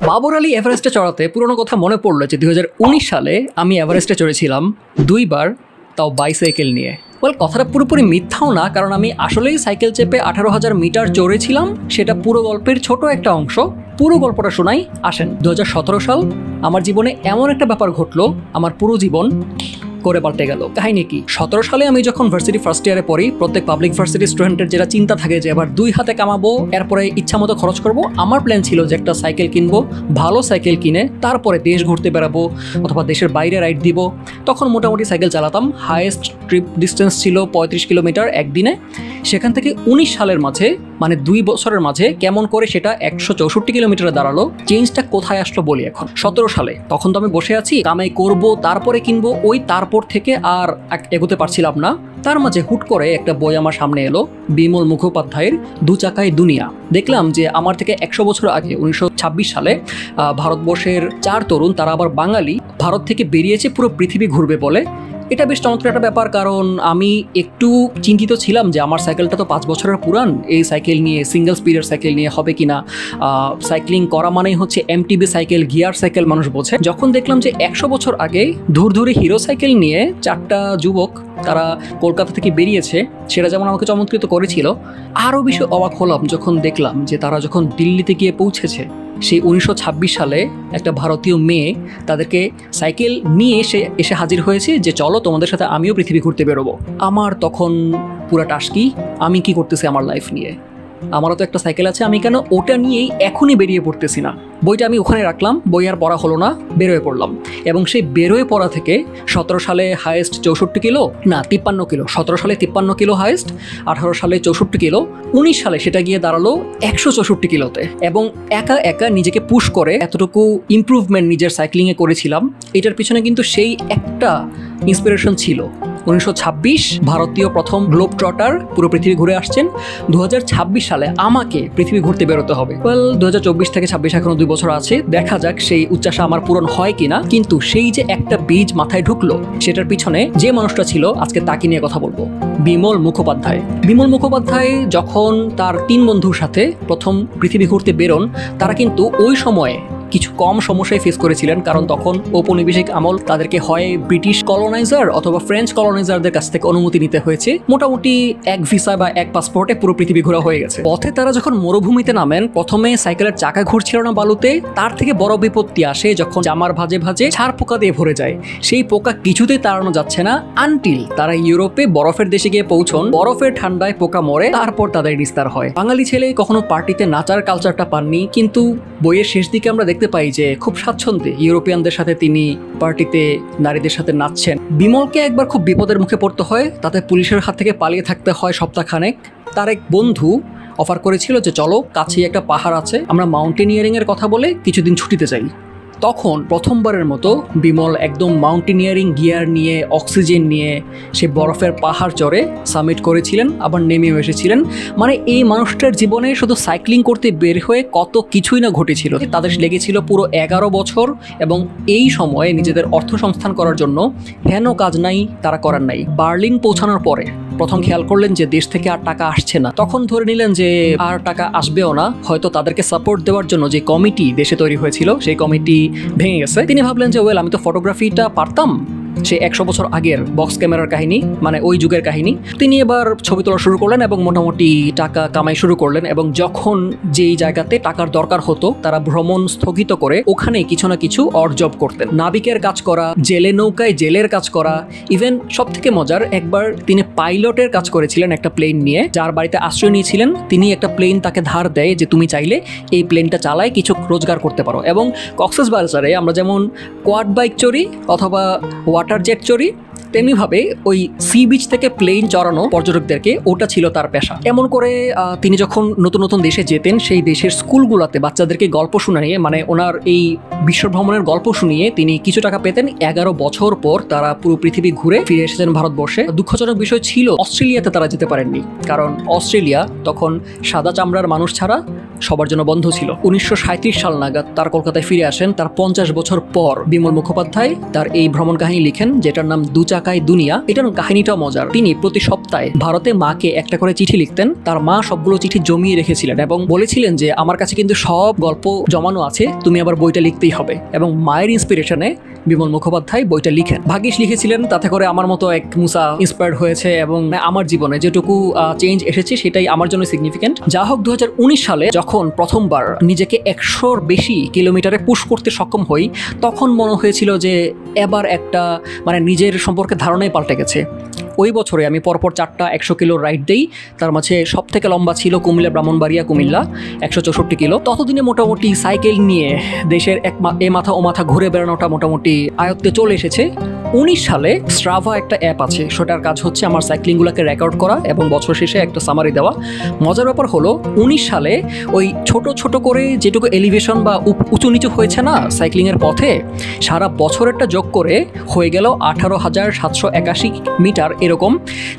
বাবর আলী এভারেস্টে চড়াতে পুরনো কথা মনে পড়লো যে 2019 সালে আমি এভারেস্টে চড়েছিলাম 2 বার, তাও বাইসাইকেল নিয়ে। কথাটা পুরোপুরি মিথ্যাও না, কারণ আমি আসলেই সাইকেল চেপে 18,000 মিটার চড়েছিলাম। সেটা পুরো গল্পের ছোট একটা অংশ। পুরো গল্পটা শোনাই, আসেন। 2017 সাল আমার জীবনে এমন একটা ব্যাপার ঘটলো, আমার পুরো জীবন করে পাল্টে গেল। কাহিনী কি? 17 সালে আমি যখন ভার্সিটি ফার্স্ট ইয়ারে পড়ি, প্রত্যেক পাবলিক ভার্সিটি স্টুডেন্টের যেটা চিন্তা থাকে যে এবার 2 হাতে কামাবো, এরপরে ইচ্ছা মতো খরচ করবো। আমার প্ল্যান ছিল যে একটা সাইকেল কিনবো, ভালো সাইকেল কিনে তারপরে দেশ ঘুরতে বেড়াবো অথবা দেশের বাইরে রাইড দিব। তখন মোটামুটি সাইকেল চালাতাম। হাইয়েস্ট ট্রিপ ডিস্টেন্স ছিল 35 কিলোমিটার একদিনে। সেখান থেকে 19 সালের মাঝে, মানে 2 বছরের মাঝে কেমন করে সেটা 164 কিলোমিটারে দাঁড়ালো। চেঞ্জটা কোথায় আসলো বলি এখন। 17 সালে তখন তো আমি বসে আছি, কামাই করব তারপরে কিনবো, ওই তারপর থেকে আর এগোতে পারছিলাম না। তার মাঝে হুট করে একটা বই আমার সামনে এলো, বিমল মুখোপাধ্যায়ের 2 চাকায় দুনিয়া। দেখলাম যে আমার থেকে 100 বছর আগে 1926 সালে ভারতবর্ষের 4 তরুণ, তারা আবার বাঙালি, ভারত থেকে বেরিয়েছে পুরো পৃথিবী ঘুরবে বলে। এটা বেশ চমৎকার একটা ব্যাপার, কারণ আমি একটু চিন্তিত ছিলাম যে আমার সাইকেলটা তো 5 বছরের পুরান, এই সাইকেল নিয়ে, সিঙ্গেল স্পিডের সাইকেল নিয়ে হবে কিনা। সাইক্লিং করা মানেই হচ্ছে এমটিবি সাইকেল, গিয়ার সাইকেল মানুষ বোঝে। যখন দেখলাম যে 100 বছর আগে ধুরধুরে হিরো সাইকেল নিয়ে 4টা যুবক তারা কলকাতা থেকে বেরিয়েছে, সেটা যেমন আমাকে চমৎকৃত করেছিল, আরও বেশি অবাক হলাম যখন দেখলাম যে তারা যখন দিল্লিতে গিয়ে পৌঁছেছে, সেই 1926 সালে একটা ভারতীয় মেয়ে তাদেরকে সাইকেল নিয়ে এসে হাজির হয়েছে যে চলো তোমাদের সাথে আমিও পৃথিবী ঘুরতে বেরোবো। আমার তখন পুরা টাস্কি, আমি কি করতেছি আমার লাইফ নিয়ে। আমারও তো একটা সাইকেল আছে, আমি কেন ওটা নিয়েই এখনই বেরিয়ে পড়তেছি না। বইটা আমি ওখানে রাখলাম, বই আর পড়া হলো না, বেরোয় পড়লাম। এবং সেই বেরোয় পড়া থেকে 17 সালে হাইয়েস্ট 64 কিলো, না 53 কিলো, 17 সালে 53 কিলো হাইয়েস্ট, 18 সালে 64 কিলো, 19 সালে সেটা গিয়ে দাঁড়ালো 164 কিলোতে। এবং একা একা নিজেকে পুশ করে এতটুকু ইমপ্রুভমেন্ট নিজের সাইক্লিংয়ে করেছিলাম। এটার পিছনে কিন্তু সেই একটা ইন্সপিরেশন ছিল। 1926 ভারতীয় প্রথম গ্লোব ট্রটার পুরো পৃথিবী ঘুরে আসছেন। 2026 সালে আমাকে পৃথিবী ঘুরতে বেরোতে হবে। 2024 থেকে 26 এখনো 2 বছর আছে, দেখা যাক সেই উচ্চাসা আমার পূরণ হয় কিনা। কিন্তু সেই যে একটা বীজ মাথায় ঢুকলো, সেটার পিছনে যে মানুষটা ছিল, আজকে তাকে নিয়ে কথা বলবো। বিমল মুখোপাধ্যায়। বিমল মুখোপাধ্যায় যখন তার 3 বন্ধুর সাথে প্রথম পৃথিবী ঘুরতে বেরোন, তারা কিন্তু ওই সময়ে কিছু কম সমস্যায় ফেস করেছিলেন, কারণ তখন ঔপনিবেশিক আমল, তাদেরকে হয় ব্রিটিশ কলোনাইজার অথবা ফ্রেঞ্চ কলোনাইজারদের কাছ থেকে অনুমতি নিতে হয়েছে। মোটামুটি এক ভিসা বা এক পাসপোর্টে পুরো পৃথিবী ঘোরা হয়ে গেছে। পথে তারা যখন মরুভূমিতে নামেন, প্রথমে সাইকেলের চাকা ঘুরছিল না বালুতে। তার থেকে বড় বিপত্তি আসে যখন জামার ভাঁজে ভাঁজে ছাড় পোকা দিয়ে ভরে যায়। সেই পোকা কিছুতেই তাড়ানো যাচ্ছে না, আনটিল তারা ইউরোপে বরফের দেশে গিয়ে পৌঁছন। বরফের ঠান্ডায় পোকা মরে, তারপর তাদের নিস্তার হয়। বাঙালি ছেলে কখনো পার্টিতে নাচার কালচারটা পাননি, কিন্তু বইয়ের শেষ দিকে আমরা দেখতে পাই যে খুব স্বাচ্ছন্দ্যে ইউরোপিয়ানদের সাথে তিনি পার্টিতে নারীদের সাথে নাচছেন। বিমলকে একবার খুব বিপদের মুখে পড়তে হয়, তাতে পুলিশের হাত থেকে পালিয়ে থাকতে হয় সপ্তাহখানেক। তার এক বন্ধু অফার করেছিল যে চলো, কাছেই একটা পাহাড় আছে, আমরা মাউন্টেনিয়ারিং এর কথা বলে কিছুদিন ছুটিতে যাই। তখন প্রথমবারের মতো বিমল একদম মাউন্টেনিয়ারিং গিয়ার নিয়ে, অক্সিজেন নিয়ে সে বরফের পাহাড় চড়ে সামিট করেছিলেন, আবার নেমেও এসেছিলেন। মানে এই মানুষটার জীবনে শুধু সাইক্লিং করতে বের হয়ে কত কিছুই না ঘটেছিল। তাদের লেগেছিল পুরো 11 বছর, এবং এই সময়ে নিজেদের অর্থ সংস্থান করার জন্য হেন কাজ নাই তারা করার নাই। বার্লিন পৌঁছানোর পরে প্রথম খেয়াল করলেন যে দেশ থেকে আর টাকা আসছে না। তখন ধরে নিলেন যে আর টাকা আসবেও না, হয়তো তাদেরকে সাপোর্ট দেওয়ার জন্য যে কমিটি দেশে তৈরি হয়েছিল সেই কমিটি ভেঙে গেছে। তিনি ভাবলেন যে আমি তো ফটোগ্রাফিটা পারতাম, সে 100 বছর আগের বক্স ক্যামেরার কাহিনী, মানে ওই যুগের কাহিনী। তিনি এবার ছবি তোলা শুরু করলেন এবং মোটামুটি টাকা কামাই শুরু করলেন। এবং যখন যেই জায়গাতে টাকার দরকার হতো, তারা ভ্রমণ স্থগিত করে ওখানে কিছু না কিছু অড জব করতেন। নাবিকের কাজ করা, জেলে নৌকায় জেলের কাজ করা, ইভেন সব থেকে মজার, একবার তিনি পাইলটের কাজ করেছিলেন একটা প্লেন নিয়ে। যার বাড়িতে আশ্রয় নিয়েছিলেন, তিনি একটা প্লেন তাকে ধার দেয় যে তুমি চাইলে এই প্লেনটা চালায় কিছু রোজগার করতে পারো। এবং কক্সবাজারে আমরা যেমন কোয়াড বাইক চড়ি অথবা ওয়াটার জেট চড়ি, তেমনিভাবে ওই সি বিচ থেকে প্লেন চড়ানো পর্যটকদেরকে, ওটা ছিল তার পেশা। এমন করে তিনি যখন নতুন নতুন দেশে যেতেন, সেই দেশের স্কুলগুলোতে বাচ্চাদেরকে গল্প শুনিয়ে, মানে ওনার এই বিশ্ব ভ্রমণের গল্প শুনিয়ে তিনি কিছু টাকা পেতেন। 11 বছর পর তারা পুরো পৃথিবী ঘুরে ফিরে এসেছেন ভারতবর্ষে। দুঃখজনক বিষয় ছিল অস্ট্রেলিয়াতে তারা যেতে পারেননি, কারণ অস্ট্রেলিয়া তখন সাদা চামড়ার মানুষ ছাড়া সবার জন্য বন্ধ ছিল। 1937 সাল নাগাদ তার কলকাতায় ফিরে আসেন। তার 50 বছর পর বিমল মুখোপাধ্যায় তার এই ভ্রমণ কাহিনী লিখেন, যেটার নাম 2 চাকা চাকায় দুনিয়া, এটার কাহিনীটাও মজার। তিনি প্রতি সপ্তাহে ভারতে মাকে একটা করে চিঠি লিখতেন। তার মা সবগুলো চিঠি জমিয়ে রেখেছিলেন এবং বলেছিলেন যে আমার কাছে কিন্তু সব গল্প জমানো আছে, তুমি আবার বইটা লিখতেই হবে। এবং মায়ের ইন্সপিরেশনে বিমল মুখোপাধ্যায় বইটা লিখেন। ভাগ্যিস লিখেছিলেন, তাতে করে আমার মতো এক মুসা ইন্সপায়ার্ড হয়েছে এবং আমার জীবনে যেটুকু চেঞ্জ এসেছে সেটাই আমার জন্য সিগনিফিকেন্ট। যা হোক, 2019 সালে যখন প্রথমবার নিজেকে 100-র বেশি কিলোমিটারে পুশ করতে সক্ষম হই, তখন মনে হয়েছিল যে এবার একটা নিজের সম্পর্কে ধারণাই পাল্টে গেছে। ওই বছরে আমি পরপর 4টা 100 কিলো রাইড দেই। তার মাঝে সব থেকে লম্বা ছিল কুমিল্লা ব্রাহ্মণবাড়িয়া কুমিল্লা, 164 কিলো। ততদিনে মোটামুটি সাইকেল নিয়ে দেশের এ মাথা ও মাথা ঘুরে বেড়ানোটা মোটামুটি আয়ত্তে চলে এসেছে। 19 সালে স্ট্রাভা একটা অ্যাপ আছে, সেটার কাজ হচ্ছে আমার সাইক্লিংগুলোকে রেকর্ড করা এবং বছর শেষে একটা সামারি দেওয়া। মজার ব্যাপার হলো 19 সালে ওই ছোট ছোট করে যেটুকু এলিভেশন বা উঁচু নিচু হয়েছে না সাইক্লিংয়ের পথে, সারা বছরেরটা যোগ করে হয়ে গেল 18,781 মিটার এরকম,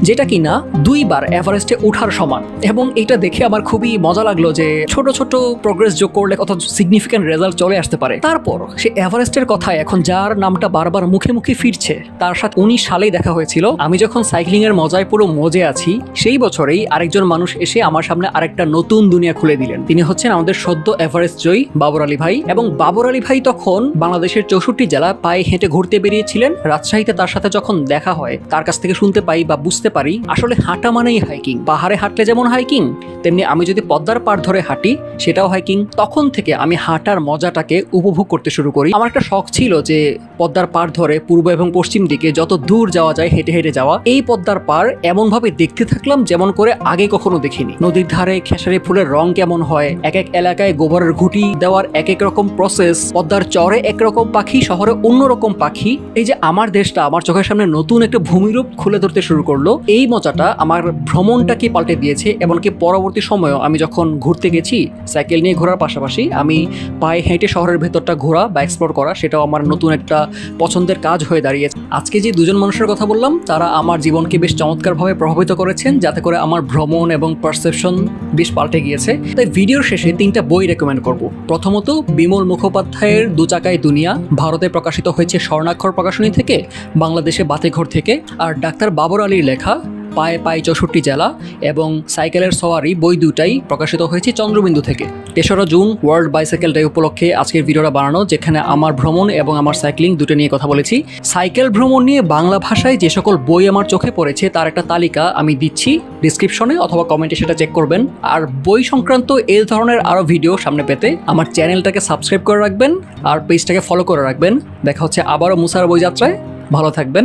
যেটা কিনা 2বার এভারেস্টে ওঠার সমান। এবং এটা দেখে আমার খুবই মজা লাগলো যে ছোট ছোট প্রোগ্রেস যোগ করলে কত সিগনিফিক্যান্ট রেজাল্ট চলে আসতে পারে। তারপর সে এভারেস্টের কথায় এখন যার নামটা বারবার মুখে মুখে ফিরছে, তার সাথে 19 সালেই দেখা হয়েছিল। আমি যখন সাইক্লিং এর মজায় পুরো মজে আছি, সেই বছরেই আরেকজন মানুষ এসে আমার সামনে আরেকটা নতুন দুনিয়া খুলে দিলেন। তিনি হচ্ছেন আমাদের সদ্য এভারেস্ট জয়ী বাবর আলী ভাই। এবং বাবর আলী ভাই তখন বাংলাদেশের 64 জেলা পায়ে হেঁটে ঘুরতে বেরিয়েছিলেন। রাজশাহীতে তার সাথে যখন দেখা হয়, তার কাছ থেকে শুনতে পাই বা বুঝতে পারি আসলে হাঁটা মানেই হাইকিং। পাহাড়ে হাঁটলে যেমন হাইকিং, তেমনি আমি যদি পদ্মার পাড় ধরে হাঁটি সেটাও হাইকিং। তখন থেকে আমি হাঁটার মজাটাকে উপভোগ করতে শুরু করি। আমার একটা শখ ছিল যে পদ্মার পাড় ধরে পূর্ব এবং পশ্চিম দিকে যত দূর যাওয়া যায় হেঁটে হেঁটে যাওয়া। এই পদ্মার পাড় এমন ভাবে দেখতে থাকলাম যেমন করে আগে কখনো দেখিনি। নদীর ধারে খেসারি ফুলের রং কেমন হয়, এক এক এলাকায় গোবরের ঘুঁটি দেওয়ার এক এক রকম প্রসেস, পদ্মার চরে একরকম পাখি, শহরে অন্যরকম পাখি। এই যে আমার দেশটা আমার চোখের সামনে নতুন একটা ভূমিরূপ খুলে ধরতে শুরু করলো, এই মজাটা আমার ভ্রমণটাকে পাল্টে দিয়েছে। এমনকি পরবর্তী সময়েও আমি যখন ঘুরতে গেছি, সাইকেল নিয়ে ঘোরার পাশাপাশি আমি পায়ে হেঁটে শহরের ভেতরটা ঘোরা বা এক্সপ্লোর করা, সেটাও আমার নতুন একটা পছন্দের কাজ হয়ে দাঁড়িয়েছে। আজকে যে দুজন মানুষের কথা বললাম, তারা আমার জীবনকে বেশ চমৎকারভাবে প্রভাবিত করেছেন, যাতে করে আমার ভ্রমণ এবং পারসেপশন বেশ পাল্টে গিয়েছে। তাই ভিডিওর শেষে 3টা বই রেকমেন্ড করব। প্রথমত বিমল মুখোপাধ্যায়ের দু চাকায় দুনিয়া, ভারতে প্রকাশিত হয়েছে স্বর্ণাক্ষর প্রকাশনী থেকে, বাংলাদেশে বাতিঘর থেকে। আর ডাক্তার বাবর আলীর লেখা পায়ে পায়ে 64 জেলা এবং সাইকেলের সওয়ারি বই দুটাই প্রকাশিত হয়েছে চন্দ্রবিন্দু থেকে। 3রা জুন ওয়ার্ল্ড বাইসাইকেল ডে উপলক্ষে আজকের ভিডিওটা বানানো, যেখানে আমার ভ্রমণ এবং আমার সাইক্লিং দুটো নিয়ে কথা বলেছি। সাইকেল ভ্রমণ নিয়ে বাংলা ভাষায় যে সকল বই আমার চোখে পড়েছে তার একটা তালিকা আমি দিচ্ছি ডিসক্রিপশনে অথবা কমেন্টে, সেটা চেক করবেন। আর বই সংক্রান্ত এই ধরনের আরও ভিডিও সামনে পেতে আমার চ্যানেলটাকে সাবস্ক্রাইব করে রাখবেন আর পেজটাকে ফলো করে রাখবেন। দেখা হচ্ছে আবারও মুসার বই যাত্রায়। ভালো থাকবেন,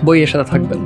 বইয়ের সাথে থাকবেন।